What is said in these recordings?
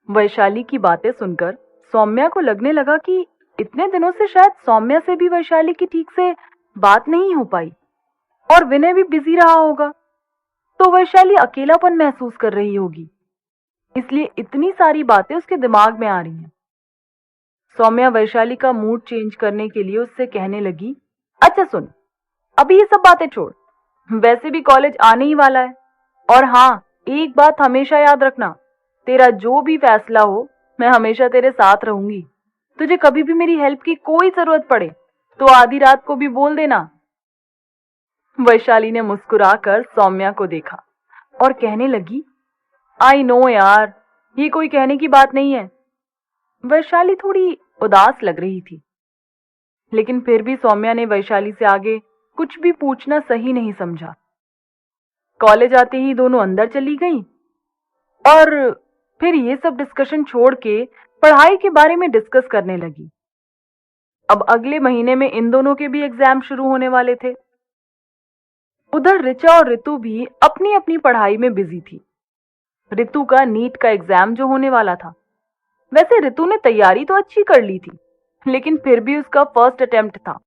वैशाली की बातें सुनकर सौम्या को लगने लगा कि इतने दिनों से शायद सौम्या से भी वैशाली की ठीक से बात नहीं हो पाई और विनय भी बिजी रहा होगा, तो वैशाली अकेलापन महसूस कर रही होगी, इसलिए इतनी सारी बातें उसके दिमाग में आ रही हैं। सौम्या वैशाली का मूड चेंज करने के लिए उससे कहने लगी, अच्छा सुन, अभी ये सब बातें छोड़, वैसे भी कॉलेज आने ही वाला है, और हाँ, एक बात हमेशा याद रखना, तेरा जो भी फैसला हो मैं हमेशा तेरे साथ रहूंगी। तुझे कभी भी मेरी हेल्प की कोई जरूरत पड़े तो आधी रात को भी बोल देना। वैशाली ने मुस्कुराकर सौम्या को देखा और कहने लगी, आई नो यार, ये कोई कहने की बात नहीं है। वैशाली थोड़ी उदास लग रही थी, लेकिन फिर भी सौम्या ने वैशाली से आगे कुछ भी पूछना सही नहीं समझा। कॉलेज आते ही दोनों अंदर चली गईं और फिर ये सब डिस्कशन छोड़ के पढ़ाई के बारे में डिस्कस करने लगी। अब अगले महीने में इन दोनों के भी एग्जाम शुरू होने वाले थे। उधर ऋचा और ऋतु भी अपनी अपनी पढ़ाई में बिजी थी। ऋतु का नीट का एग्जाम जो होने वाला था, वैसे ऋतु ने तैयारी तो अच्छी कर ली थी, लेकिन फिर भी उसका फर्स्ट अटेम्प्ट था,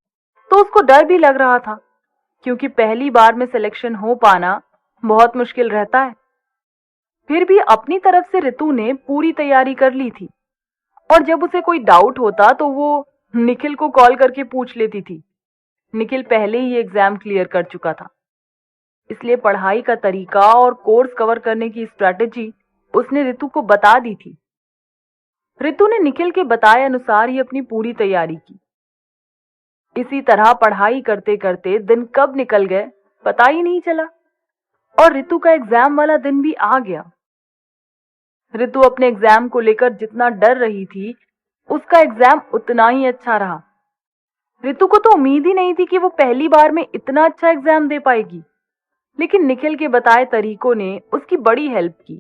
तो उसको डर भी लग रहा था, क्योंकि पहली बार में सिलेक्शन हो पाना बहुत मुश्किल रहता है। फिर भी अपनी तरफ से ऋतु ने पूरी तैयारी कर ली थी, और जब उसे कोई डाउट होता तो वो निखिल को कॉल करके पूछ लेती थी। निखिल पहले ही एग्जाम क्लियर कर चुका था, इसलिए पढ़ाई का तरीका और कोर्स कवर करने की स्ट्रैटेजी उसने ऋतु को बता दी थी। ऋतु ने निखिल के बताए अनुसार ही अपनी पूरी तैयारी की। इसी तरह पढ़ाई करते करते दिन कब निकल गए पता ही नहीं चला, और ऋतु का एग्जाम वाला दिन भी आ गया। ऋतु अपने एग्जाम को लेकर जितना डर रही थी, उसका एग्जाम उतना ही अच्छा रहा। ऋतु को तो उम्मीद ही नहीं थी कि वो पहली बार में इतना अच्छा एग्जाम दे पाएगी, लेकिन निखिल के बताए तरीकों ने उसकी बड़ी हेल्प की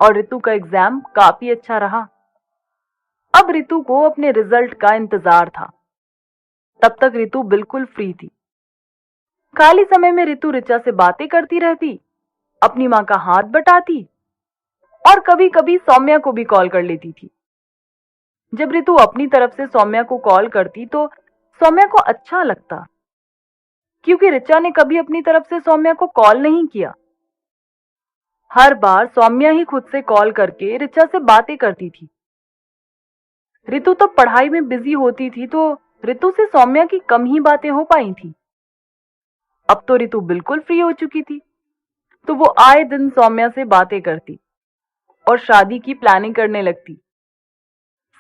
और ऋतु का एग्जाम काफी अच्छा रहा। अब ऋतु को अपने रिजल्ट का इंतजार था। तब तक ऋतु बिल्कुल फ्री थी। खाली समय में ऋतु ऋचा से बातें करती रहती, अपनी मां का हाथ बटाती और कभी कभी सौम्या को भी कॉल कर लेती थी। जब ऋतु अपनी तरफ से सौम्या को कॉल करती तो सौम्या को अच्छा लगता, क्योंकि ऋचा ने कभी अपनी तरफ से सौम्या को कॉल नहीं किया। हर बार सौम्या ही खुद से कॉल करके ऋचा से बातें करती थी। ऋतु तो पढ़ाई में बिजी होती थी, तो ऋतु से सौम्या की कम ही बातें हो पाई थी। अब तो ऋतु बिल्कुल फ्री हो चुकी थी, तो वो आए दिन सौम्या से बातें करती और शादी की प्लानिंग करने लगती।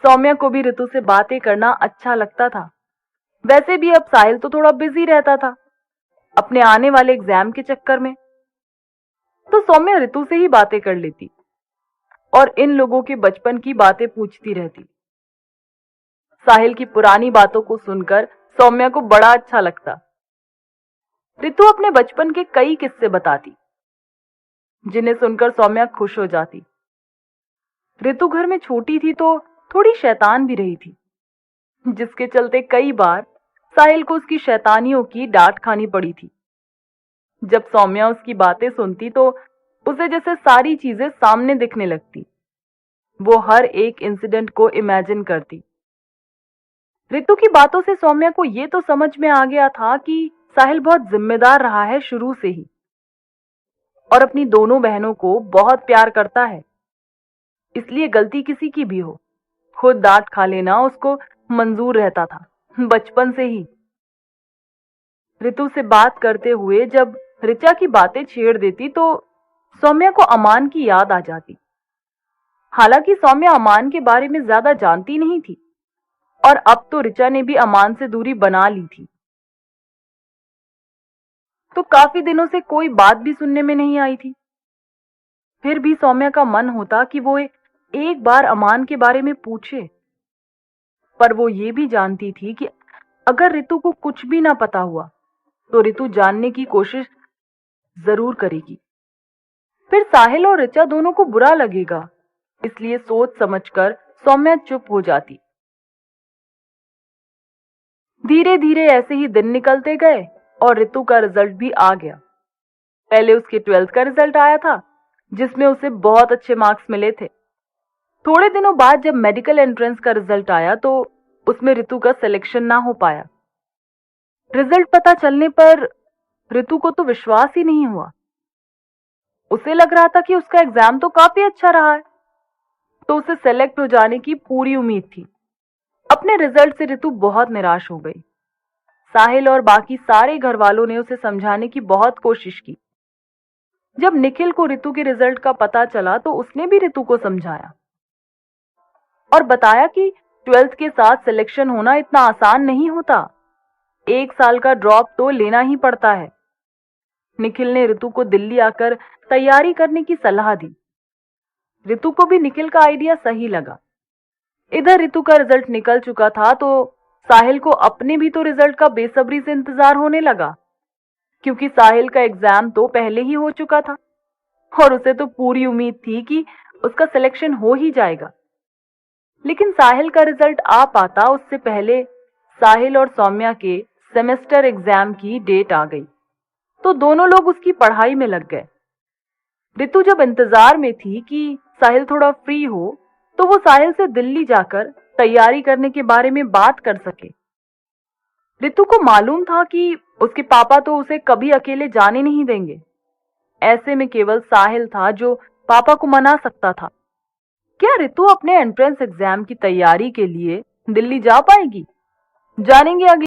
सौम्या को भी ऋतु से बातें करना अच्छा लगता था। वैसे भी अब साहिल तो थोड़ा बिजी रहता था अपने आने वाले एग्जाम के चक्कर में, तो सौम्या ऋतु से ही बातें कर लेती और इन लोगों के बचपन की बातें पूछती रहती। साहिल की पुरानी बातों को सुनकर सौम्या को बड़ा अच्छा लगता। ऋतु अपने बचपन के कई किस्से बताती, जिन्हें सुनकर सौम्या खुश हो जाती। ऋतु घर में छोटी थी तो थोड़ी शैतान भी रही थी, जिसके चलते कई बार साहिल को उसकी शैतानियों की डांट खानी पड़ी थी। जब सौम्या उसकी बातें सुनती तो उसे जैसे सारी चीजें सामने दिखने लगती। वो हर एक इंसिडेंट को इमेजिन करती। ऋतु की बातों से सौम्या को ये तो समझ में आ गया था कि साहिल बहुत जिम्मेदार रहा है शुरू से ही, और अपनी दोनों बहनों को बहुत प्यार करता है। इसलिए गलती किसी की भी हो, खुद डांट खा लेना उसको मंजूर रहता था बचपन से ही। ऋतु से बात करते हुए जब ऋचा की बातें छेड़ देती तो सौम्या को अमान की याद आ जाती। हालांकि सौम्या अमान के बारे में ज्यादा जानती नहीं थी, और अब तो ऋचा ने भी अमान से दूरी बना ली थी, तो काफी दिनों से कोई बात भी सुनने में नहीं आई थी। फिर भी सौम्या का मन होता कि वो एक बार अमान के बारे में पूछे, पर वो ये भी जानती थी कि अगर ऋतु को कुछ भी ना पता हुआ तो ऋतु जानने की कोशिश जरूर करेगी। फिर साहिल और ऋचा दोनों को बुरा लगेगा, इसलिए सोच समझकर सौम्या चुप हो जाती। धीरे धीरे ऐसे ही दिन निकलते गए और ऋतु का रिजल्ट भी आ गया। पहले उसके 12th का रिजल्ट आया था, जिसमें उसे बहुत अच्छे मार्क्स मिले थे। थोड़े दिनों बाद जब मेडिकल एंट्रेंस का रिजल्ट आया तो उसमें ऋतु का सिलेक्शन ना हो पाया। रिजल्ट पता चलने पर ऋतु को तो विश्वास ही नहीं हुआ। उसे लग रहा था कि उसका एग्जाम तो काफी अच्छा रहा है, तो उसे सेलेक्ट हो जाने की पूरी उम्मीद थी। अपने रिजल्ट से ऋतु बहुत निराश हो गई। साहिल और बाकी सारे घर वालों ने उसे समझाने की बहुत कोशिश की। जब निखिल को ऋतु के रिजल्ट का पता चला तो उसने भी ऋतु को समझाया और बताया कि 12th के साथ सिलेक्शन होना इतना आसान नहीं होता। 1 साल का ड्रॉप तो लेना ही पड़ता है। निखिल ने ऋतु को दिल्ली आकर तैयारी करने की सलाह दी। ऋतु को भी निखिल का आइडिया सही लगा। इधर ऋतु का रिजल्ट निकल चुका था तो साहिल को अपने भी तो रिजल्ट का बेसब्री से इंतजार होने लगा, क्योंकि साहिल का एग्जाम तो पहले ही हो चुका था और उसे तो पूरी उम्मीद थी कि उसका सिलेक्शन हो ही जाएगा। लेकिन साहिल का रिजल्ट आ पाता उससे पहले साहिल और सौम्या के सेमेस्टर एग्जाम की डेट आ गई, तो दोनों लोग उसकी पढ़ाई में लग गए। ऋतु जब इंतजार में थी कि साहिल थोड़ा फ्री हो तो वो साहिल से दिल्ली जाकर तैयारी करने के बारे में बात कर सके। ऋतु को मालूम था कि उसके पापा तो उसे कभी अकेले जाने नहीं देंगे। ऐसे में केवल साहिल था जो पापा को मना सकता था। क्या ऋतु अपने एंट्रेंस एग्जाम की तैयारी के लिए दिल्ली जा पाएगी? जानेंगे आगे।